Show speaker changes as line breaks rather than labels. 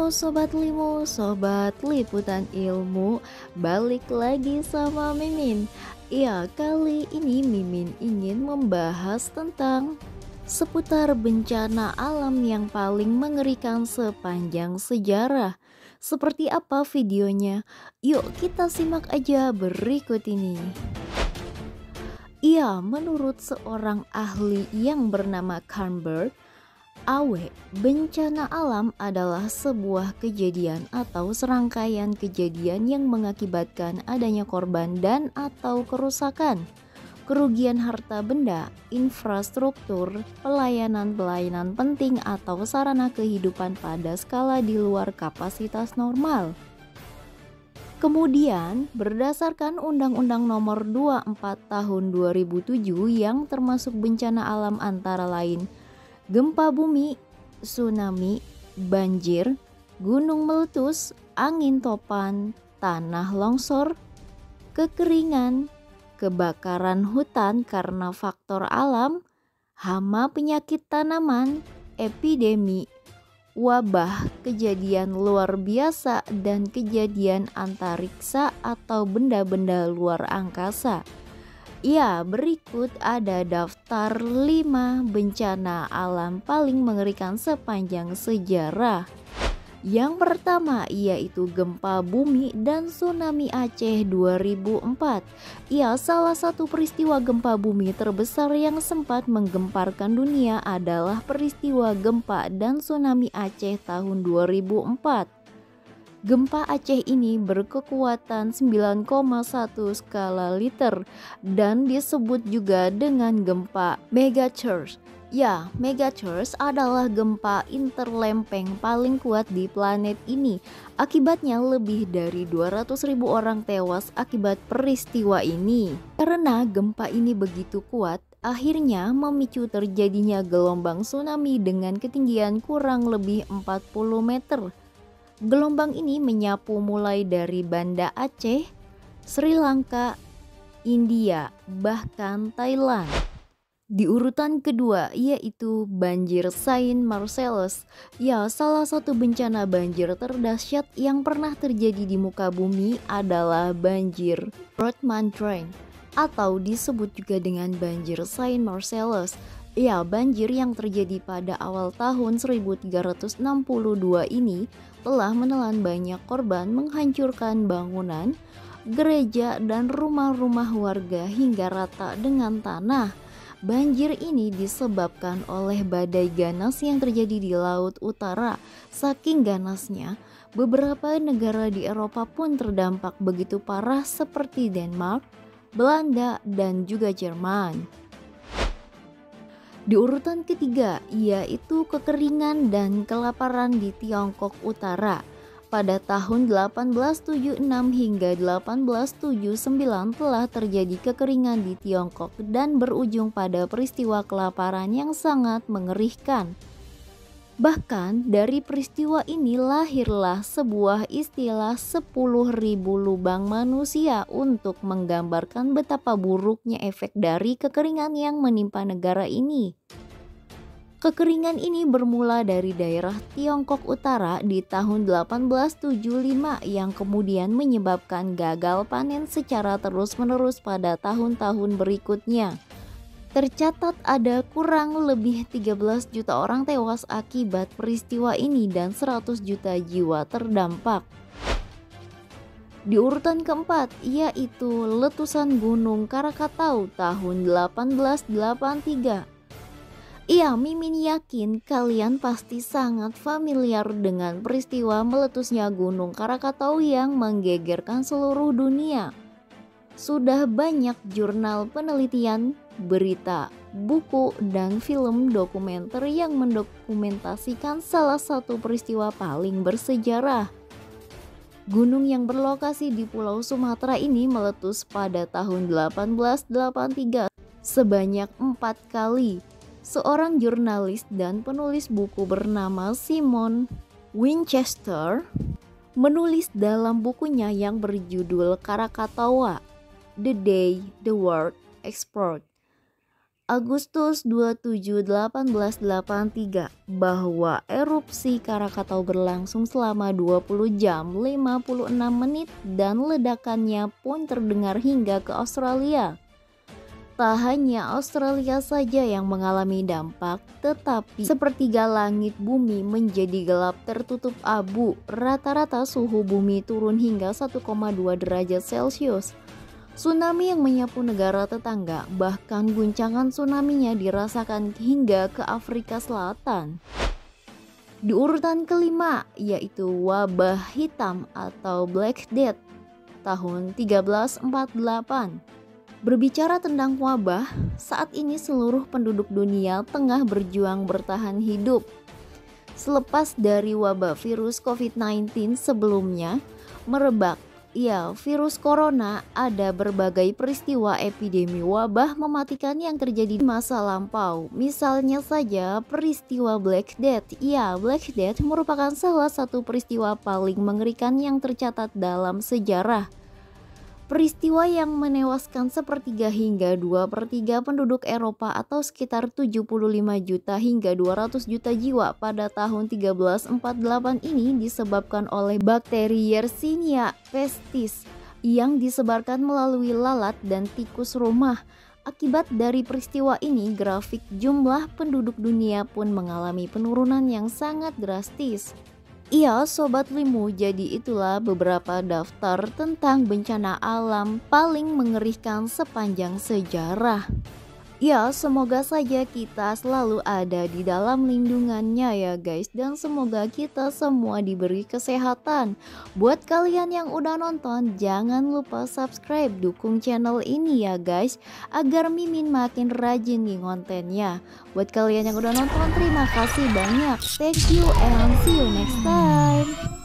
Sobat Liputan Ilmu, balik lagi sama Mimin. Iya, kali ini Mimin ingin membahas tentang seputar bencana alam yang paling mengerikan sepanjang sejarah. Seperti apa videonya? Yuk kita simak aja berikut ini. Iya, menurut seorang ahli yang bernama Carnberg, bencana alam adalah sebuah kejadian atau serangkaian kejadian yang mengakibatkan adanya korban dan atau kerusakan, kerugian harta benda, infrastruktur, pelayanan-pelayanan penting atau sarana kehidupan pada skala di luar kapasitas normal. Kemudian, berdasarkan Undang-Undang Nomor 24 Tahun 2007 yang termasuk bencana alam antara lain gempa bumi, tsunami, banjir, gunung meletus, angin topan, tanah longsor, kekeringan, kebakaran hutan karena faktor alam, hama penyakit tanaman, epidemi, wabah, kejadian luar biasa, dan kejadian antariksa atau benda-benda luar angkasa. Ya, berikut ada daftar 5 bencana alam paling mengerikan sepanjang sejarah. Yang pertama yaitu gempa bumi dan tsunami Aceh 2004. Ya, salah satu peristiwa gempa bumi terbesar yang sempat menggemparkan dunia adalah peristiwa gempa dan tsunami Aceh tahun 2004. Gempa Aceh ini berkekuatan 9,1 skala Richter dan disebut juga dengan gempa megatrust. Ya, megatrust adalah gempa interlempeng paling kuat di planet ini. Akibatnya lebih dari 200.000 orang tewas akibat peristiwa ini. Karena gempa ini begitu kuat, akhirnya memicu terjadinya gelombang tsunami dengan ketinggian kurang lebih 40 meter. Gelombang ini menyapu mulai dari Banda Aceh, Sri Lanka, India, bahkan Thailand. Di urutan kedua yaitu banjir Saint Marcellus. Ya, salah satu bencana banjir terdahsyat yang pernah terjadi di muka bumi adalah banjir Brodmann Drain atau disebut juga dengan banjir Saint Marcellus. Ya, banjir yang terjadi pada awal tahun 1362 ini telah menelan banyak korban, menghancurkan bangunan, gereja, dan rumah-rumah warga hingga rata dengan tanah. Banjir ini disebabkan oleh badai ganas yang terjadi di Laut Utara. Saking ganasnya, beberapa negara di Eropa pun terdampak begitu parah seperti Denmark, Belanda, dan juga Jerman. Di urutan ketiga yaitu kekeringan dan kelaparan di Tiongkok Utara. Pada tahun 1876 hingga 1879 telah terjadi kekeringan di Tiongkok dan berujung pada peristiwa kelaparan yang sangat mengerikan. Bahkan dari peristiwa ini lahirlah sebuah istilah 10.000 lubang manusia untuk menggambarkan betapa buruknya efek dari kekeringan yang menimpa negara ini. Kekeringan ini bermula dari daerah Tiongkok Utara di tahun 1875 yang kemudian menyebabkan gagal panen secara terus-menerus pada tahun-tahun berikutnya. Tercatat ada kurang lebih 13 juta orang tewas akibat peristiwa ini dan 100 juta jiwa terdampak. Di urutan keempat yaitu letusan Gunung Krakatau tahun 1883. Iya, Mimin yakin kalian pasti sangat familiar dengan peristiwa meletusnya Gunung Krakatau yang menggegerkan seluruh dunia. Sudah banyak jurnal penelitian, berita, buku, dan film dokumenter yang mendokumentasikan salah satu peristiwa paling bersejarah. Gunung yang berlokasi di Pulau Sumatera ini meletus pada tahun 1883 sebanyak 4 kali. Seorang jurnalis dan penulis buku bernama Simon Winchester menulis dalam bukunya yang berjudul Krakatawa, The Day the World Exploded. Agustus 27, 1883 bahwa erupsi Krakatau berlangsung selama 20 jam 56 menit dan ledakannya pun terdengar hingga ke Australia. Tak hanya Australia saja yang mengalami dampak, tetapi sepertiga langit bumi menjadi gelap tertutup abu. Rata-rata suhu bumi turun hingga 1,2 derajat Celcius. Tsunami yang menyapu negara tetangga, bahkan guncangan tsunami-nya dirasakan hingga ke Afrika Selatan. Di urutan kelima yaitu wabah hitam atau Black Death tahun 1348. Berbicara tentang wabah, saat ini seluruh penduduk dunia tengah berjuang bertahan hidup. Selepas dari wabah virus COVID-19 sebelumnya merebak, virus corona, ada berbagai peristiwa epidemi wabah mematikan yang terjadi di masa lampau. Misalnya saja peristiwa Black Death. Black Death merupakan salah satu peristiwa paling mengerikan yang tercatat dalam sejarah. Peristiwa yang menewaskan sepertiga hingga 2/3 penduduk Eropa atau sekitar 75 juta hingga 200 juta jiwa pada tahun 1348 ini disebabkan oleh bakteri Yersinia pestis yang disebarkan melalui lalat dan tikus rumah. Akibat dari peristiwa ini, grafik jumlah penduduk dunia pun mengalami penurunan yang sangat drastis. Sobat Limu, jadi itulah beberapa daftar tentang bencana alam paling mengerikan sepanjang sejarah. Semoga saja kita selalu ada di dalam lindungannya ya guys, dan semoga kita semua diberi kesehatan. Buat kalian yang udah nonton, jangan lupa subscribe, dukung channel ini ya guys, agar Mimin makin rajin di kontennya. Buat kalian yang udah nonton, terima kasih banyak. Thank you and see you next time.